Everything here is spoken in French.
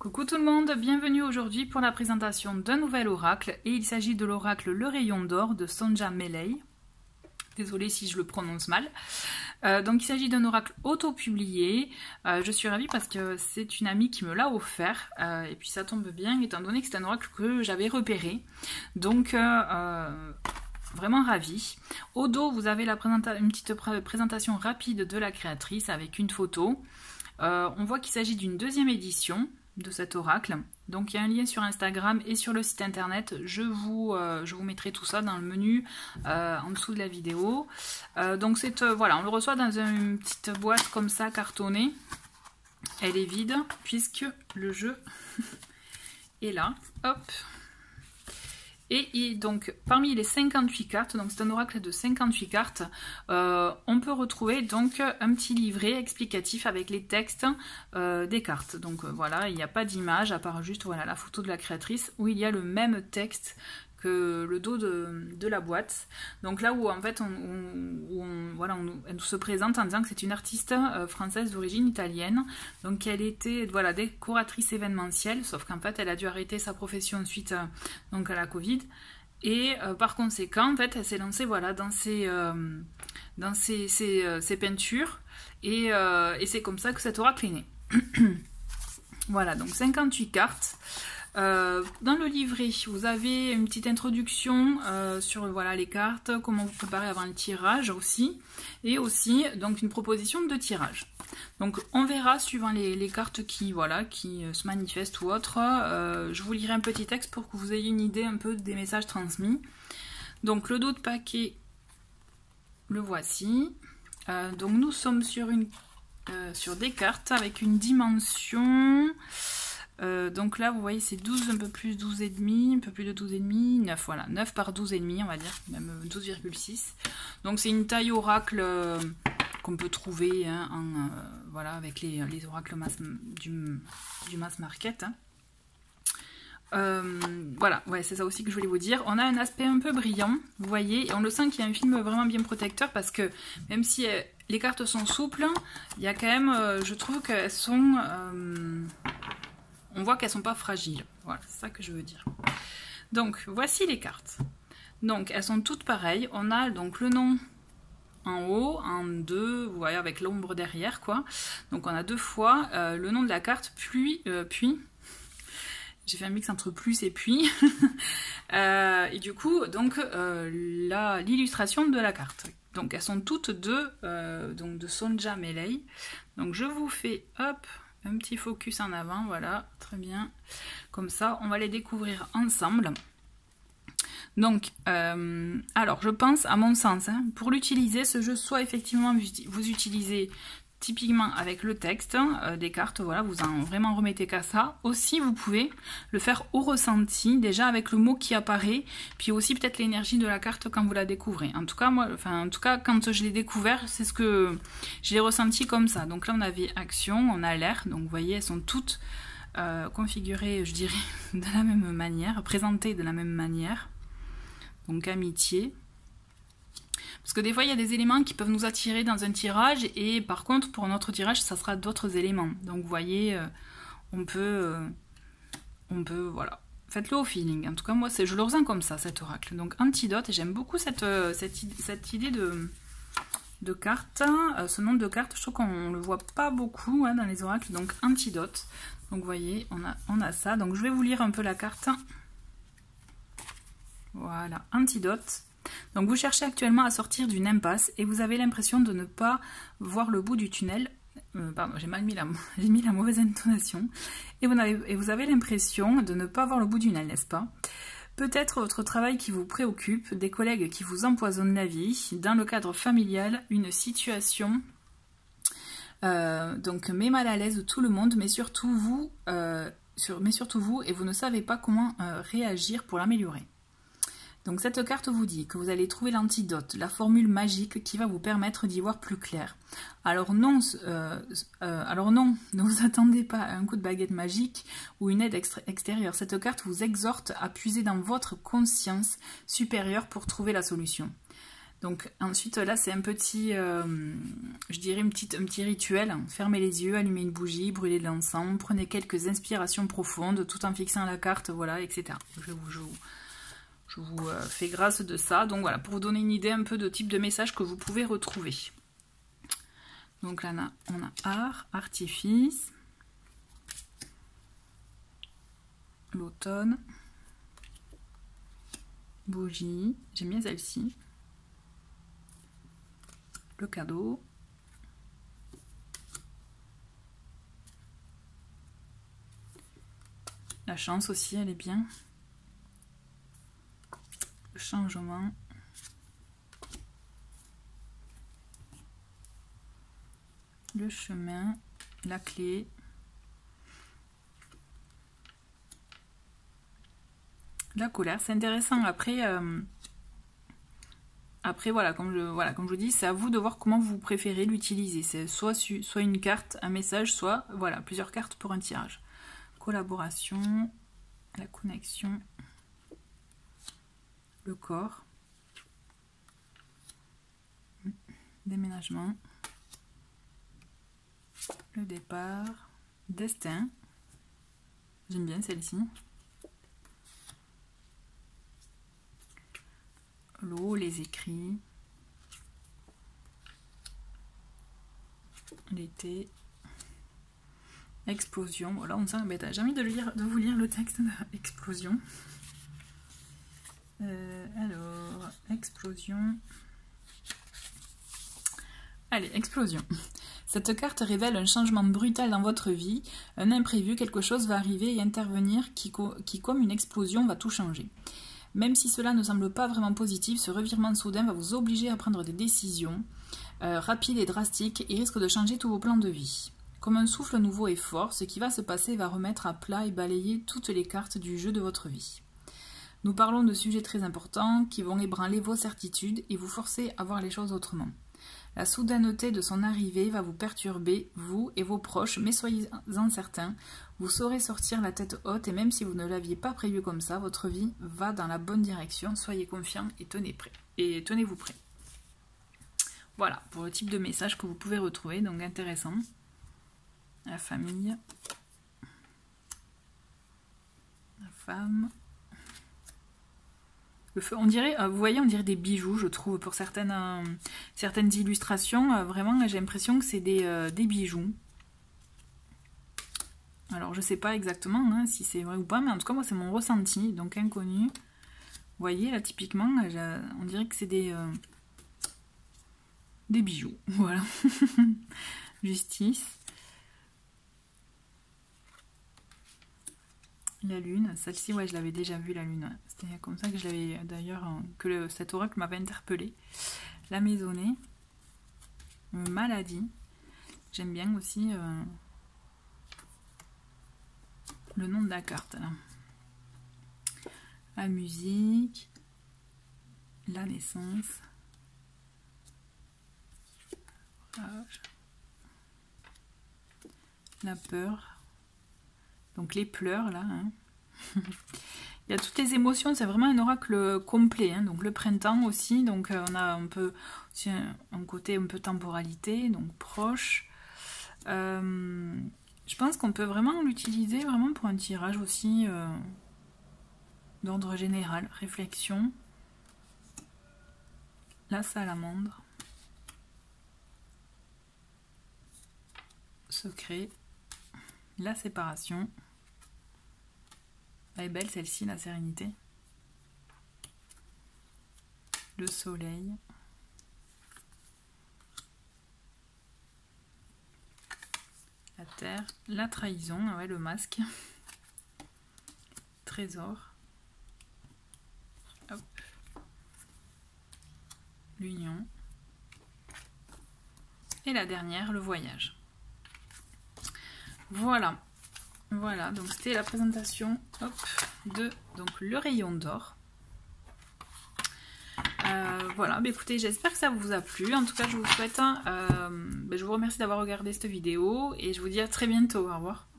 Coucou tout le monde, bienvenue aujourd'hui pour la présentation d'un nouvel oracle et il s'agit de l'oracle Le Rayon d'Or de Sonja Melei. Désolée si je le prononce mal. Donc il s'agit d'un oracle auto-publié. Je suis ravie parce que c'est une amie qui me l'a offert et puis ça tombe bien étant donné que c'est un oracle que j'avais repéré. Donc vraiment ravie. Au dos vous avez une petite présentation rapide de la créatrice avec une photo. On voit qu'il s'agit d'une deuxième édition de cet oracle. Donc il y a un lien sur Instagram et sur le site internet. Je vous mettrai tout ça dans le menu en dessous de la vidéo. Donc c'est voilà, on le reçoit dans une petite boîte comme ça cartonnée. Elle est vide puisque le jeu est là. Hop. Et donc parmi les 58 cartes, donc c'est un oracle de 58 cartes, on peut retrouver donc un petit livret explicatif avec les textes des cartes. Donc voilà, il n'y a pas d'image à part juste voilà, la photo de la créatrice où il y a le même texte que le dos de la boîte. Donc là où en fait elle nous se présente en disant que c'est une artiste française d'origine italienne. Donc elle était voilà, décoratrice événementielle, sauf qu'en fait elle a dû arrêter sa profession suite donc à la Covid. Et par conséquent, en fait, elle s'est lancée voilà, dans ses peintures. Et c'est comme ça que cet oracle est né. Voilà, donc 58 cartes. Dans le livret, vous avez une petite introduction sur voilà, les cartes, comment vous préparer avant le tirage aussi, et aussi donc une proposition de tirage. Donc on verra suivant les cartes qui se manifestent ou autres. Je vous lirai un petit texte pour que vous ayez une idée un peu des messages transmis. Donc le dos de paquet, le voici. Donc nous sommes sur des cartes avec une dimension. Donc là vous voyez c'est 12, un peu plus 12,5, un peu plus de 12,5, 9, voilà, 9 par 12,5 on va dire, même 12,6. Donc c'est une taille oracle qu'on peut trouver hein, voilà, avec les oracles du mass market. Hein. Voilà, ouais, c'est ça aussi que je voulais vous dire. On a un aspect un peu brillant, vous voyez, et on le sent qu'il y a un film vraiment bien protecteur parce que même si les cartes sont souples, il y a quand même, je trouve qu'elles sont... on voit qu'elles sont pas fragiles. Voilà, c'est ça que je veux dire. Donc, voici les cartes. Donc, elles sont toutes pareilles. On a donc le nom en haut, en deux, vous voyez, avec l'ombre derrière, quoi. Donc, on a deux fois le nom de la carte, puis. J'ai fait un mix entre plus et puis. Et du coup, donc, l'illustration de la carte. Donc, elles sont toutes deux, donc de Sonja Melei. Donc, je vous fais, hop, un petit focus en avant, voilà, très bien. Comme ça, on va les découvrir ensemble. Donc, alors, je pense, à mon sens, hein, pour l'utiliser, ce jeu, soit effectivement, vous utilisez typiquement avec le texte des cartes, voilà, vous en vraiment remettez qu'à ça. Aussi, vous pouvez le faire au ressenti, déjà avec le mot qui apparaît, puis aussi peut-être l'énergie de la carte quand vous la découvrez. En tout cas, moi, quand je l'ai découvert, c'est ce que je l'ai ressenti comme ça. Donc là, on avait action, on a l'air, donc vous voyez, elles sont toutes configurées, je dirais, de la même manière, présentées de la même manière. Donc amitié. Parce que des fois, il y a des éléments qui peuvent nous attirer dans un tirage et par contre, pour notre tirage, ça sera d'autres éléments. Donc, vous voyez, on peut voilà. Faites-le au feeling. En tout cas, moi, je le ressens comme ça, cet oracle. Donc, antidote, et j'aime beaucoup cette idée de carte. Ce nom de carte, je trouve qu'on ne le voit pas beaucoup hein, dans les oracles. Donc, antidote. Donc, vous voyez, on a ça. Donc, je vais vous lire un peu la carte. Voilà, antidote. Donc vous cherchez actuellement à sortir d'une impasse et vous avez l'impression de ne pas voir le bout du tunnel. Pardon, j'ai mis la mauvaise intonation. Et vous avez l'impression de ne pas voir le bout du tunnel, n'est-ce pas? Peut-être votre travail qui vous préoccupe, des collègues qui vous empoisonnent la vie, dans le cadre familial, une situation donc met mal à l'aise tout le monde, mais surtout vous, et vous ne savez pas comment réagir pour l'améliorer. Donc cette carte vous dit que vous allez trouver l'antidote, la formule magique qui va vous permettre d'y voir plus clair. Alors non, ne vous attendez pas à un coup de baguette magique ou une aide extérieure. Cette carte vous exhorte à puiser dans votre conscience supérieure pour trouver la solution. Donc ensuite là c'est un petit, je dirais un petit rituel. Fermez les yeux, allumez une bougie, brûlez de l'encens, prenez quelques inspirations profondes tout en fixant la carte, voilà, etc. Je vous fais grâce de ça. Donc voilà, pour vous donner une idée un peu de type de message que vous pouvez retrouver. Donc là on a art, artifice, l'automne, bougie, j'aime bien celle-ci, le cadeau, la chance aussi, elle est bien, le changement, le chemin, la clé, la colère. C'est intéressant. Après, voilà, comme je vous dis, c'est à vous de voir comment vous préférez l'utiliser. C'est soit une carte, un message, soit voilà, plusieurs cartes pour un tirage. Collaboration, la connexion, le corps, déménagement, le départ, destin, j'aime bien celle-ci, l'eau, les écrits, l'été, explosion. Voilà, on sent bête. J'ai envie de vous lire le texte d'explosion. Alors, explosion. Allez, explosion. Cette carte révèle un changement brutal dans votre vie, un imprévu, quelque chose va arriver et intervenir qui comme une explosion, va tout changer. Même si cela ne semble pas vraiment positif, ce revirement soudain va vous obliger à prendre des décisions rapides et drastiques et risque de changer tous vos plans de vie. Comme un souffle nouveau et fort, ce qui va se passer va remettre à plat et balayer toutes les cartes du jeu de votre vie. Nous parlons de sujets très importants qui vont ébranler vos certitudes et vous forcer à voir les choses autrement. La soudaineté de son arrivée va vous perturber, vous et vos proches, mais soyez-en certains, vous saurez sortir la tête haute et même si vous ne l'aviez pas prévu comme ça, votre vie va dans la bonne direction, soyez confiants et tenez-vous prêts. Voilà, pour le type de message que vous pouvez retrouver, donc intéressant. La famille, la femme... Le feu, on dirait, vous voyez, on dirait des bijoux, je trouve, pour certaines illustrations. Vraiment, j'ai l'impression que c'est des bijoux. Alors, je sais pas exactement hein, si c'est vrai ou pas, mais en tout cas, moi, c'est mon ressenti. Donc, inconnu. Vous voyez, là, typiquement, on dirait que c'est des bijoux. Voilà. Justice. La lune, celle-ci, ouais, je l'avais déjà vue, la lune. C'était comme ça que je l'avais, d'ailleurs, cet oracle m'avait interpellée. La maisonnée. Maladie. J'aime bien aussi le nom de la carte, là. La musique. La naissance. La peur. Donc les pleurs là, hein. Il y a toutes les émotions, c'est vraiment un oracle complet, hein. Donc le printemps aussi, donc on a un peu aussi un côté un peu temporalité, donc proche. Je pense qu'on peut vraiment l'utiliser vraiment pour un tirage aussi d'ordre général, réflexion. La salamandre. Secret. La séparation. Elle est belle celle-ci, la sérénité. Le soleil. La terre. La trahison, ouais, le masque. Trésor. Hop. L'union. Et la dernière, le voyage. Voilà. Voilà, donc c'était la présentation de le rayon d'or. Voilà, bah écoutez, j'espère que ça vous a plu. En tout cas, je vous souhaite, je vous remercie d'avoir regardé cette vidéo et je vous dis à très bientôt. Au revoir.